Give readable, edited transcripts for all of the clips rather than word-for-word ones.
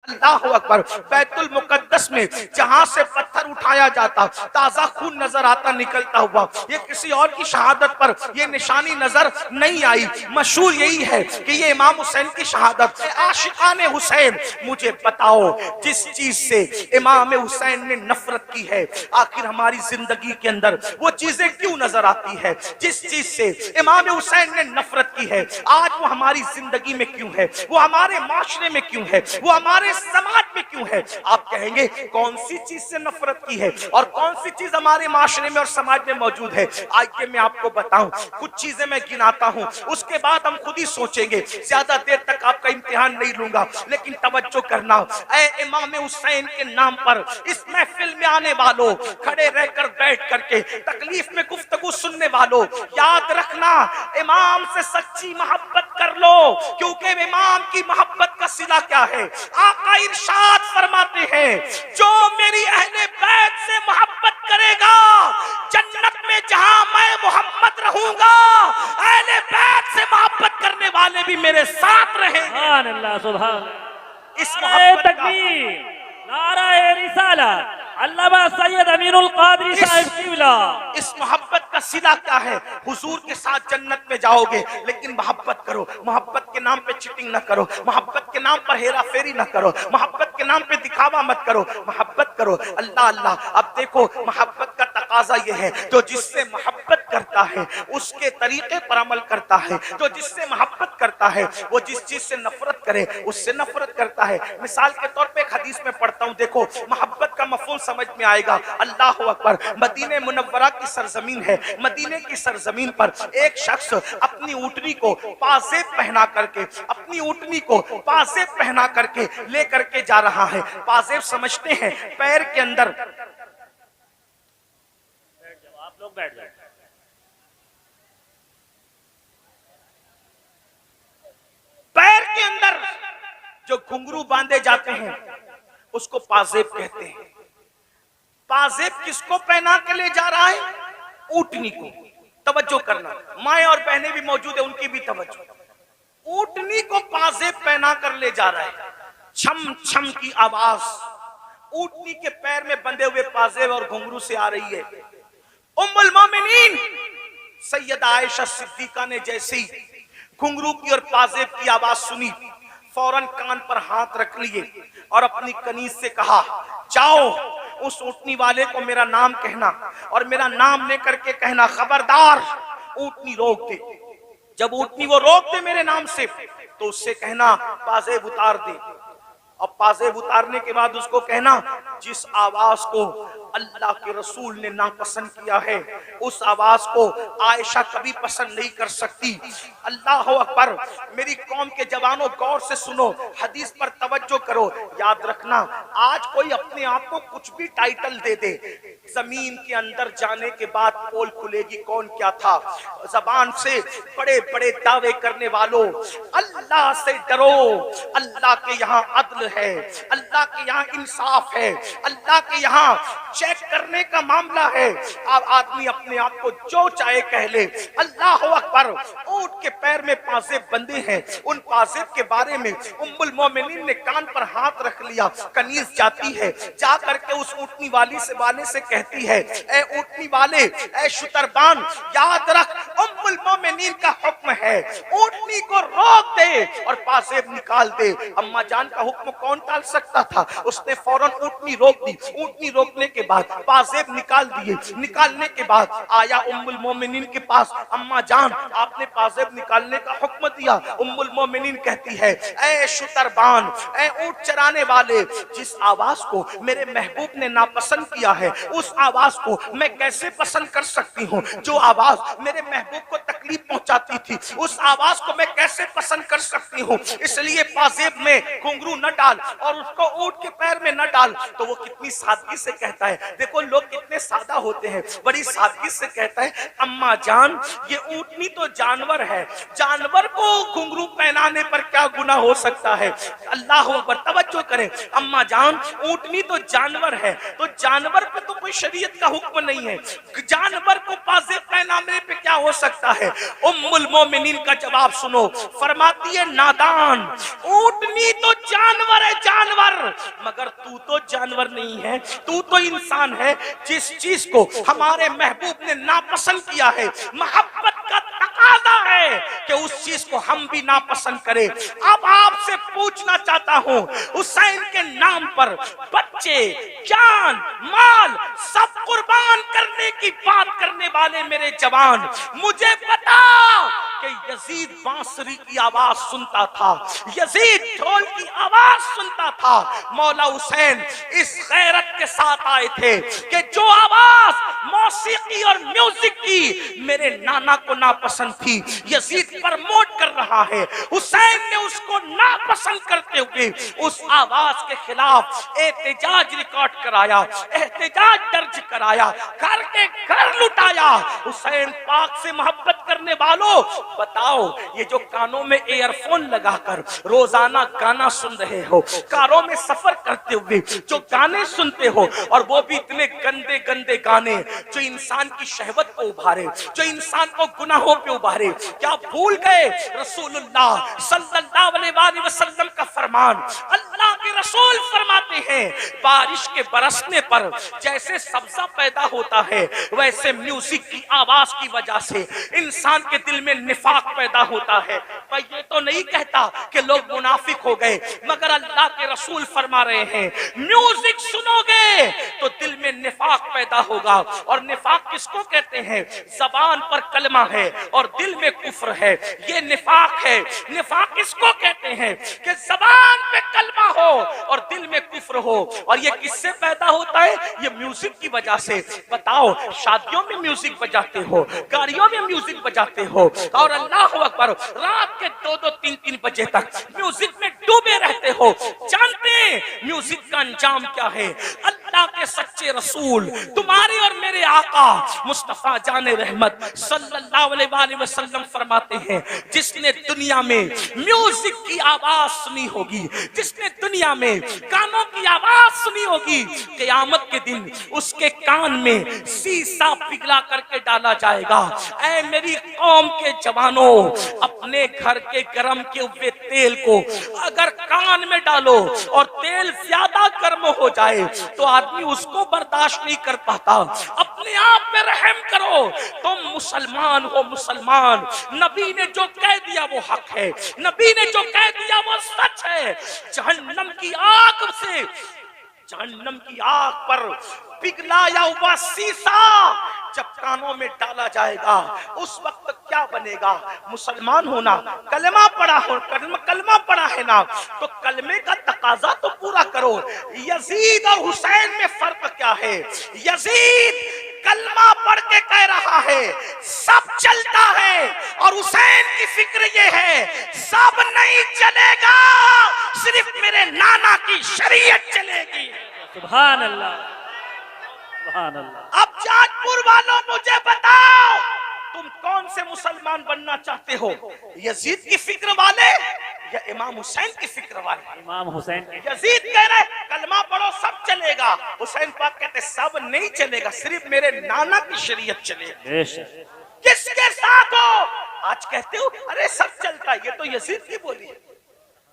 अल्लाहु अकबर। बैतुल मुकद्दस में जहां से पत्थर उठाया जाता, ताजा खून नजर आता निकलता हुआ, ये किसी और की शहादत पर ये निशानी नजर नहीं आई। मशहूर यही है कि ये इमाम हुसैन की शहादत। आशिकाने हुसैन, मुझे बताओ जिस चीज से इमाम हुसैन ने नफरत की है, आखिर हमारी जिंदगी के अंदर वो चीजें क्यों नजर आती है? जिस चीज से इमाम हुसैन ने नफरत की है, आज वो हमारी जिंदगी में क्यों है? वो हमारे माशरे में क्यों है? वो हमारे समाज में क्यों है? आप कहेंगे कौन सी चीज से नफरत की है और कौन सी चीज हमारे माशरे में और समाज में मौजूद है? आइए मैं आपको बताऊं, कुछ चीजें मैं गिनाता हूं, उसके बाद हम खुद ही सोचेंगे। ज्यादा देर तक आपका इम्तिहान नहीं लूंगा, लेकिन तवज्जो करना। ऐ इमाम हुसैन के नाम पर इस महफिल में आने वालों, खड़े रहकर बैठ करके तकलीफ में गुफ्तगू सुनने वालों, याद रखना, इमाम से सच्ची मोहब्बत कर लो, क्योंकि इमाम की मोहब्बत का सिला क्या है? आका इरशाद फरमाते हैं, जो मेरी अहले बैत से मोहब्बत करेगा, जन्नत में जहां मैं मोहम्मद रहूंगा, अहले बैत से मोहब्बत करने वाले भी मेरे साथ रहेंगे। सुभान अल्लाह, सुभान। इस मोहब्बत का तकबीर, नाराए रिसालत, अल्लामा सैयद अमीनुल कादरी साहब क़िबला। इस मोहब्बत का सिला क्या है? हुजूर के साथ जन्नत में जाओगे, लेकिन मोहब्बत करो। मोहब्बत के नाम पे चिटिंग ना करो, मोहब्बत के नाम पर हेरा फेरी ना करो, मोहब्बत के नाम पे दिखावा मत करो, मोहब्बत करो। अल्लाह अल्लाह। अब देखो, मोहब्बत का तकाजा ये है, जो जिससे मोहब्बत करता है उसके तरीके पर अमल करता है। जो जिससे मोहब्बत करता है वो जिस चीज से नफरत करे उससे नफरत करता है। मिसाल के तौर पे एक हदीस में पढ़ता हूँ, देखो मोहब्बत का मफहूम समझ में आएगा। अल्लाह अकबर। मदीने मुनव्वरा की सरजमीन है, मदीने की सरजमीन पर एक शख्स अपनी ऊँटनी को पाजेब पहना करके, अपनी ऊँटनी को पाजेब पहना करके ले करके जा रहा है। पाजेब समझते हैं पैर के अंदर, आप लोग बैठ जाए। पैर के अंदर जो घुंघरू बांधे जाते हैं उसको पाजेब कहते हैं। पाजेब किसको पहना के ले जा रहा है? ऊँटनी को। तवज्जो करना, माए और बहनें भी मौजूद है, उनकी भी तवज्जो। ऊँटनी को पाजेब पहना कर ले जा रहा है। छम छम की आवाज ऊँटनी के पैर में बंधे हुए पाजेब और घुंघरू से आ रही है। उम्मुल मोमिनीन सैयदा आयशा सिद्दीका ने जैसे ही घुंघरू की और पाजेब की आवाज सुनी, फौरन कान पर हाथ रख लिए और अपनी कनीज से कहा, जाओ उस ऊँटनी वाले को मेरा नाम कहना और मेरा नाम लेकर के कहना, खबरदार ऊँटनी रोक दे। जब ऊँटनी वो रोक दे मेरे नाम से, तो उससे कहना पाजेब उतार दे। और पाजेब उतारने के बाद उसको कहना, जिस आवाज को अल्लाह के रसूल ने नापसंद किया है उस आवाज को आयशा कभी पसंद नहीं कर सकती। अल्लाह अकबर। मेरी कौम के जवानों, गौर से सुनो, हदीस पर तवज्जो करो। याद रखना, आज कोई अपने आप को कुछ भी टाइटल दे दे, जमीन के अंदर जाने के बाद पोल खुलेगी कौन क्या था। जबान से बड़े बड़े दावे करने वालों, अल्लाह से डरो। अल्लाह के यहाँ अदल है, अल्लाह के यहाँ इंसाफ है, अल्लाह के यहाँ चेक करने का मामला है। अब आदमी अपने आप को जो चाहे कह ले। अल्लाह अकबर। ऊँट के पैर में पाजेब बंधे हैं, उन पाजेब के बारे में उम्मुल मोमिनीन ने कान पर हाथ रख लिया। कनीज जाती है, जा करके उस ऊँटनी वाली से वाले से कहती है, ए ऊँटनी वाले, ए शुतरबान, याद रख उम्मुल मोमिनीन का हुक्म है, ऊँटनी को रोक दे और पाजेब निकाल दे। अम्मा जान का हुक्म कौन टाल सकता था? उसने फौरन ऊँटनी रोक दी। ऊँटनी रोकने के बाद पाजेब निकाल दिए। निकालने के बाद आया उम्मुल मोमिनीन के पास, अम्मा जान आपने पाजेब निकालने का हुक्म दिया। उम्मुल मोमिनीन कहती है, ए शुतरबान, ए ऊँट चराने वाले, जिस आवाज को मेरे महबूब ने नापसंद किया है उस आवाज को मैं कैसे पसंद कर सकती हूँ? जो आवाज मेरे महबूब को तकलीफ पहुंचाती थी उस आवाज को मैं कैसे पसंद कर सकती हूँ? इसलिए पाजेब में घुंघरू न डाल और उसको ऊँट के पैर में न डाल। तो वो कितनी सादगी से कहता है, देखो लोग कितने सादा होते हैं, बड़ी सादगी से कहता है, अम्मा जान ये ऊँटनी तो जानवर है, जानवर को घुंघरू पहनाने पर क्या गुनाह हो सकता है? अल्लाह अकबर। तवज्जो करें, अम्मा जान ऊँटनी तो जानवर है, तो जानवर पे तो कोई शरीयत का हुक्म नहीं है, जानवर को पाजेब पहनाने पे क्या हो सकता है? उम्मुल मोमिनीन का जवाब सुनो, फरमाती है नादान, ऊंटनी तो जानवर है जानवर, मगर तू तो जानवर नहीं है, तू तो इंसान है। जिस चीज को हमारे महबूब ने नापसंद किया है, मोहब्बत का तकाजा है कि उस चीज को हम भी नापसंद करें। अब आपसे पूछना चाहता हूं, हुसैन के नाम पर बच्चे, जान, माल सब कुर्बान करने की बात करने वाले मेरे जवान, मुझे बताओ कि यजीद बांसुरी की आवाज सुनता था, यजीद ढोल की आवाज सुनता था। मौला हुसैन इस गैरत के साथ आए थे कि जो आवाज मौसीकी और म्यूजिक की मेरे नाना को नापसंद थी, यजीद प्रमोट कर रहा है। हुसैन ने उसको नापसंद करते हुए उस आवाज के खिलाफ एहतजाज रिकॉर्ड कराया, एहतजाज दर्ज कराया, घर के घर लुटाया। हुसैन पाक से मोहब्बत करने वालों, बताओ ये जो कानों में एयरफोन लगाकर रोजाना गाना सुन रहे हो, कारों में सफर करते हुए जो गाने सुनते हो, और वो भी इतने गंदे गंदे गाने जो इंसान की शहवत को उभारे, जो इंसान को गुनाहों पे उभारे, क्या भूल गए रसूलुल्लाह सल्लल्लाहु अलैहि वसल्लम का फरमान? अल्लाह के रसूल फरमाते हैं, बारिश के बरसने पर जैसे सब्जा पैदा होता है, वैसे म्यूजिक की आवाज की वजह से इंसान के दिल में निफाक पैदा होता है। मैं ये तो नहीं कहता कि लोग मुनाफिक हो गए, मगर अल्लाह के रसूल फरमा रहे हैं, म्यूजिक सुनोगे तो दिल में निफाक पैदा होगा। और निफाक किसको कहते हैं? जबान पर कलमा है और दिल में कुफ्र है, ये निफाक है। निफाक किसको कहते हैं? कि जबान पे कलमा हो और दिल में कुफ्र हो। और ये किससे पैदा होता है? ये म्यूजिक की वजह से। बताओ, शादियों में म्यूजिक बजाते हो, गाड़ियों में म्यूजिक बजाते हो, और अल्लाह अकबर रात के 2-2, 3-3 बजे तक म्यूजिक में डूबे रहते हो। जानते हैं म्यूजिक का अंजाम क्या है? अल्लाह के सच्चे रसूल, तुम्हारे और मेरे आका मुस्तफा जाने रहमत सल्लल्लाहु अलैहि वसल्लम फरमाते हैं, जिसने दुनिया में म्यूजिक की आवाज सुनी होगी, जिसने दुनिया में गानों की आवाज सुनी होगी, क़यामत के दिन उसके कान में शीशा पिघला करके डाला जाएगा। ऐ मेरी कौम के जवानों, अपने घर के गरम के हुए तेल को अगर कान में डालो और तेल ज्यादा गर्म हो जाए तो आदमी उसको बर्दाश्त नहीं कर पाता। अपने आप में रहम करो, तुम मुसलमान हो, मुसलमान। नबी ने जो कह दिया वो हक है, नबी ने जो कह दिया वो सच है। जहन्नम की आग से, जहन्नम की आग पर पिघलाया हुआ शीशा जब कानों में डाला जाएगा, उस वक्त क्या बनेगा? मुसलमान होना, कलमा पढ़ा हो, कलमा पढ़ा है ना, तो कलमे का तकाजा तो पूरा करो। यजीद और हुसैन में फर्क क्या है? यजीद कलमा पढ़ के कह रहा है सब चलता है, और हुसैन की फिक्र ये है सब नहीं चलेगा, सिर्फ मेरे नाना की शरीयत चलेगी। सुभान अल्लाह, सुभान अल्लाह। अब जाजपुर वालों मुझे बताओ, तुम कौन से मुसलमान बनना चाहते हो? यजीद की फिक्र वाले या इमाम हुसैन की फिक्र वाले? इमाम हुसैन। यजीद कह रहे कलमा पढ़ो सब चलेगा, हुसैन पाक कहते सब नहीं चलेगा, सिर्फ मेरे नाना की शरीयत चलेगी। किसके साथ हो? आज कहते हो अरे सब चलता है, ये तो यजीद की बोली है।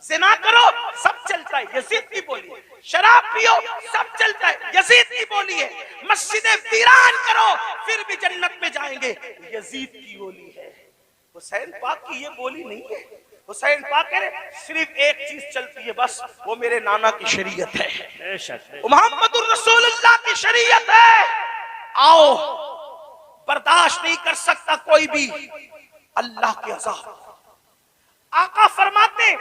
ज़िना करो सब चलता है, यजीद की बोली है। शराब पियो सब चलता है, यजीद की बोली है। मस्जिदें वीरान करो फिर भी जन्नत में जाएंगे, यजीद की बोली है। हुसैन पाक की ये बोली नहीं है। हुसैन पाक कह रहे सिर्फ एक चीज चलती है, बस वो मेरे नाना की शरीयत है, मोहम्मदुर रसूलुल्लाह की शरीयत है। आओ, बर्दाश्त नहीं कर सकता कोई भी अल्लाह के अज़ाब। आका फरमाते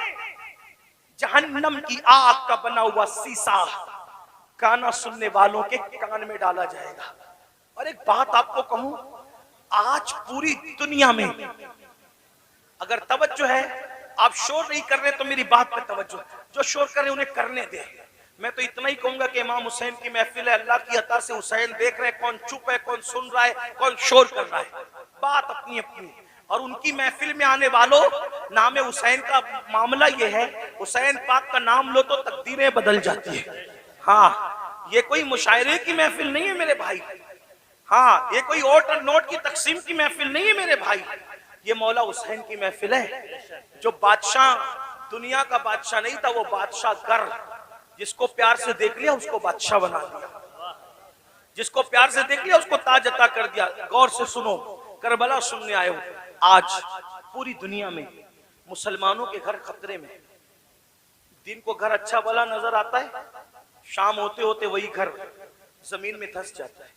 जहन्नम की आग का बना हुआ शीशा गाना सुनने वालों के कान में डाला जाएगा। और एक बात आपको कहूं, आज पूरी दुनिया में अगर तवज्जो है, आप शोर नहीं कर रहे तो मेरी बात पे तवज्जो, जो शोर कर रहे उन्हें करने दे। मैं तो इतना ही कहूंगा कि इमाम हुसैन की महफिल है, अल्लाह की अता से हुसैन देख रहे, कौन चुप है, कौन सुन रहा है, कौन शोर कर रहा है, बात अपनी अपनी। और उनकी महफिल में आने वालों, नाम हुसैन का मामला ये है, हुसैन पाक का नाम लो तो तकदीरें बदल जाती है। हाँ, ये कोई मुशायरे की महफिल नहीं है मेरे भाई। हाँ, ये कोई ओट और नोट की तकसीम की महफिल नहीं है मेरे भाई। ये मौला हुसैन की महफिल है। जो बादशाह दुनिया का बादशाह नहीं था, वो बादशाह गर, जिसको प्यार से देख लिया उसको बादशाह बना दिया, जिसको प्यार से देख लिया उसको ताज अता कर दिया। गौर से सुनो, करबला सुनने आए हो। आज पूरी दुनिया में मुसलमानों के घर खतरे में। दिन को घर अच्छा भला नजर आता है, शाम होते होते वही घर जमीन में धंस जाता है।